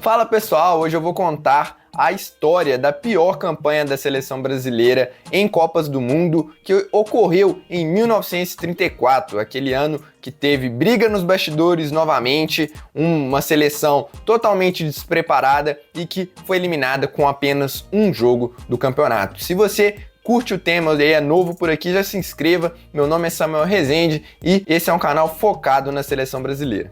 Fala pessoal, hoje eu vou contar a história da pior campanha da seleção brasileira em Copas do Mundo que ocorreu em 1934, aquele ano que teve briga nos bastidores novamente, uma seleção totalmente despreparada e que foi eliminada com apenas um jogo do campeonato. Se você curte o tema e é novo por aqui, já se inscreva. Meu nome é Samuel Rezende e esse é um canal focado na seleção brasileira.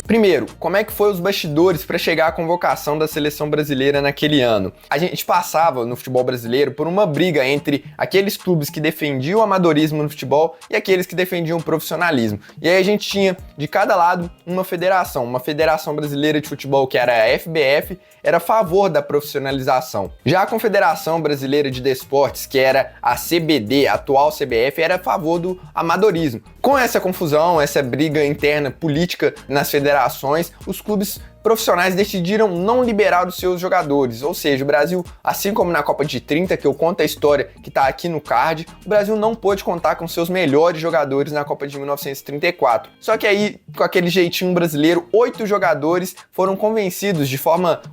Primeiro, como é que foi os bastidores para chegar à convocação da seleção brasileira naquele ano? A gente passava no futebol brasileiro por uma briga entre aqueles clubes que defendiam o amadorismo no futebol e aqueles que defendiam o profissionalismo. E aí a gente tinha de cada lado uma federação brasileira de futebol, que era a FBF, era a favor da profissionalização. Já a Confederação Brasileira de Desportos, que era a CBD, a atual CBF, era a favor do amadorismo. Com essa confusão, essa briga interna política nas federações, os clubes profissionais decidiram não liberar os seus jogadores, ou seja, o Brasil, assim como na Copa de 30, que eu conto a história que está aqui no card, o Brasil não pôde contar com seus melhores jogadores na Copa de 1934. Só que aí, com aquele jeitinho brasileiro, 8 jogadores foram convencidos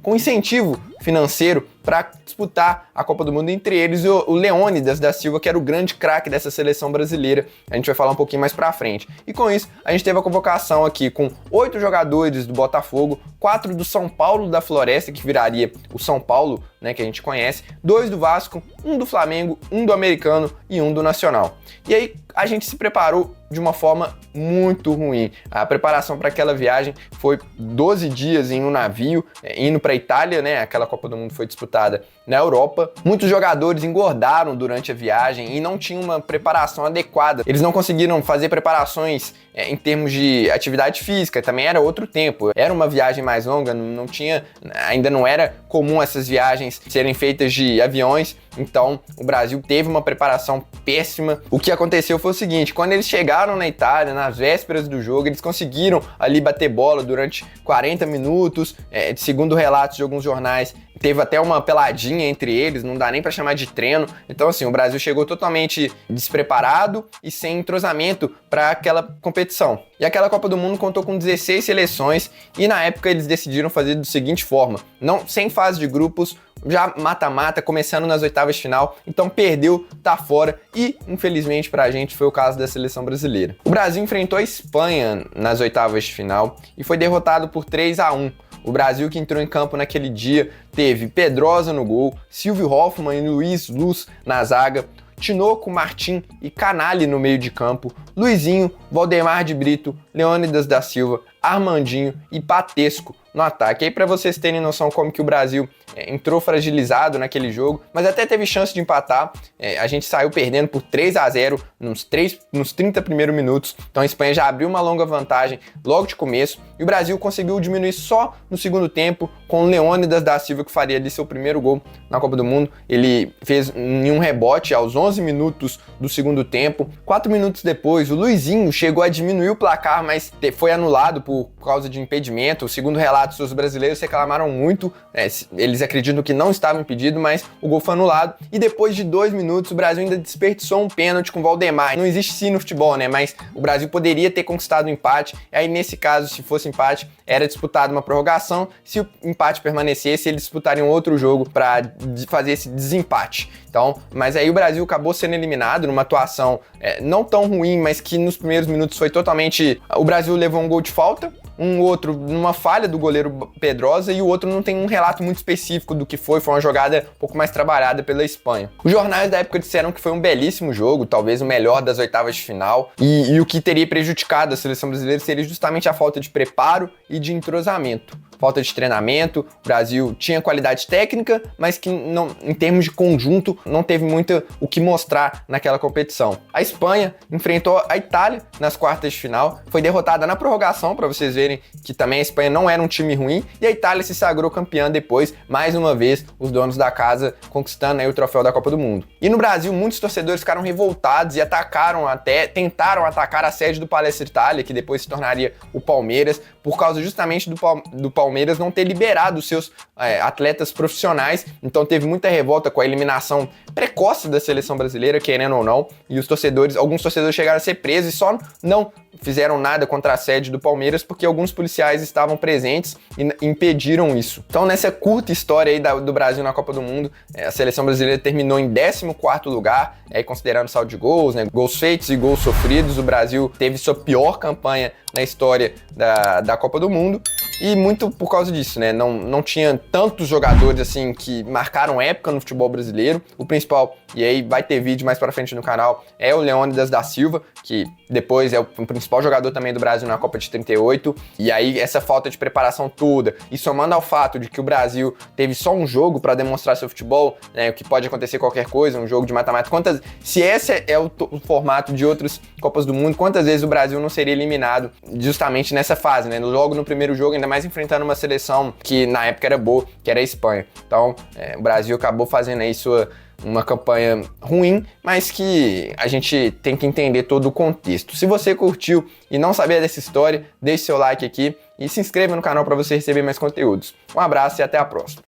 com incentivo financeiro para disputar a Copa do Mundo, entre eles o Leônidas da Silva, que era o grande craque dessa seleção brasileira. A gente vai falar um pouquinho mais pra frente. E com isso, a gente teve a convocação aqui com 8 jogadores do Botafogo, 4 do São Paulo da Floresta, que viraria o São Paulo, né, que a gente conhece, 2 do Vasco, 1 do Flamengo, 1 do Americano e 1 do Nacional. E aí a gente se preparou de uma forma muito ruim. A preparação para aquela viagem foi 12 dias em um navio, indo para a Itália, né? Aquela Copa do Mundo foi disputada na Europa. Muitos jogadores engordaram durante a viagem e não tinham uma preparação adequada. Eles não conseguiram fazer preparações em termos de atividade física, também era outro tempo. Era uma viagem mais longa, ainda não era comum essas viagens serem feitas de aviões, então o Brasil teve uma preparação péssima. O que aconteceu foi o seguinte: quando eles chegaram na Itália, nas vésperas do jogo, eles conseguiram ali bater bola durante 40 minutos, segundo relatos de alguns jornais, teve até uma peladinha entre eles, não dá nem pra chamar de treino. Então assim, o Brasil chegou totalmente despreparado e sem entrosamento para aquela competição. E aquela Copa do Mundo contou com 16 seleções e na época eles decidiram fazer da seguinte forma: não, sem fase de grupos, já mata-mata, começando nas oitavas de final, então perdeu, tá fora e, infelizmente pra gente, foi o caso da seleção brasileira. O Brasil enfrentou a Espanha nas oitavas de final e foi derrotado por 3-1. O Brasil, que entrou em campo naquele dia, teve Pedrosa no gol, Silvio Hoffmann e Luiz Luz na zaga, Tinoco, Martim e Canali no meio de campo, Luizinho, Valdemar de Brito, Leônidas da Silva, Armandinho e Patesco no ataque. Aí para vocês terem noção como que o Brasil entrou fragilizado naquele jogo, mas até teve chance de empatar. A gente saiu perdendo por 3-0 nos 30 primeiros minutos, então a Espanha já abriu uma longa vantagem logo de começo e o Brasil conseguiu diminuir só no segundo tempo com o Leônidas da Silva, que faria ali seu primeiro gol na Copa do Mundo. Ele fez em um rebote aos 11 minutos do segundo tempo. 4 minutos depois, o Luizinho chegou a diminuir o placar, mas foi anulado por causa de impedimento. Segundo relatos, os brasileiros reclamaram muito, eles acreditam que não estava impedido, mas o gol foi anulado. E depois de 2 minutos, o Brasil ainda desperdiçou um pênalti com o Valdemar. Não existe sim no futebol, né? Mas o Brasil poderia ter conquistado o empate. Aí, nesse caso, se fosse empate, era disputada uma prorrogação. Se o empate permanecesse, eles disputariam outro jogo para fazer esse desempate. Então, mas aí o Brasil acabou sendo eliminado numa atuação não tão ruim, mas que nos primeiros minutos foi totalmente... O Brasil levou um gol de falta, um outro numa falha do goleiro Pedrosa e o outro não tem um relato muito específico do que foi uma jogada um pouco mais trabalhada pela Espanha. Os jornais da época disseram que foi um belíssimo jogo, talvez o melhor das oitavas de final, e o que teria prejudicado a seleção brasileira seria justamente a falta de preparo e de entrosamento. Falta de treinamento, o Brasil tinha qualidade técnica, mas que não, em termos de conjunto não teve muito o que mostrar naquela competição. A Espanha enfrentou a Itália nas quartas de final, foi derrotada na prorrogação, para vocês verem que também a Espanha não era um time ruim, e a Itália se sagrou campeã depois, mais uma vez, os donos da casa conquistando aí o troféu da Copa do Mundo. E no Brasil, muitos torcedores ficaram revoltados e tentaram atacar a sede do Palestra Itália, que depois se tornaria o Palmeiras, por causa justamente do Palmeiras Palmeiras não ter liberado os seus atletas profissionais, então teve muita revolta com a eliminação precoce da seleção brasileira, querendo ou não, e alguns torcedores chegaram a ser presos e só não fizeram nada contra a sede do Palmeiras porque alguns policiais estavam presentes e impediram isso. Então, nessa curta história aí do Brasil na Copa do Mundo, a seleção brasileira terminou em 14º lugar, considerando saldo de gols, né, gols feitos e gols sofridos. O Brasil teve sua pior campanha na história da Copa do Mundo, e muito por causa disso, né? Não tinha tantos jogadores assim que marcaram época no futebol brasileiro. O principal, e aí vai ter vídeo mais pra frente no canal, é o Leônidas da Silva, que depois é o principal jogador também do Brasil na Copa de 38. E aí essa falta de preparação toda, e somando ao fato de que o Brasil teve só um jogo para demonstrar seu futebol, né, o que pode acontecer qualquer coisa, um jogo de mata-mata. Se esse é o formato de outras Copas do Mundo, quantas vezes o Brasil não seria eliminado justamente nessa fase, né? Logo no primeiro jogo, ainda mais enfrentando uma seleção que na época era boa, que era a Espanha. Então, o Brasil acabou fazendo aí uma campanha ruim, mas que a gente tem que entender todo o contexto. Se você curtiu e não sabia dessa história, deixe seu like aqui e se inscreva no canal para você receber mais conteúdos. Um abraço e até a próxima.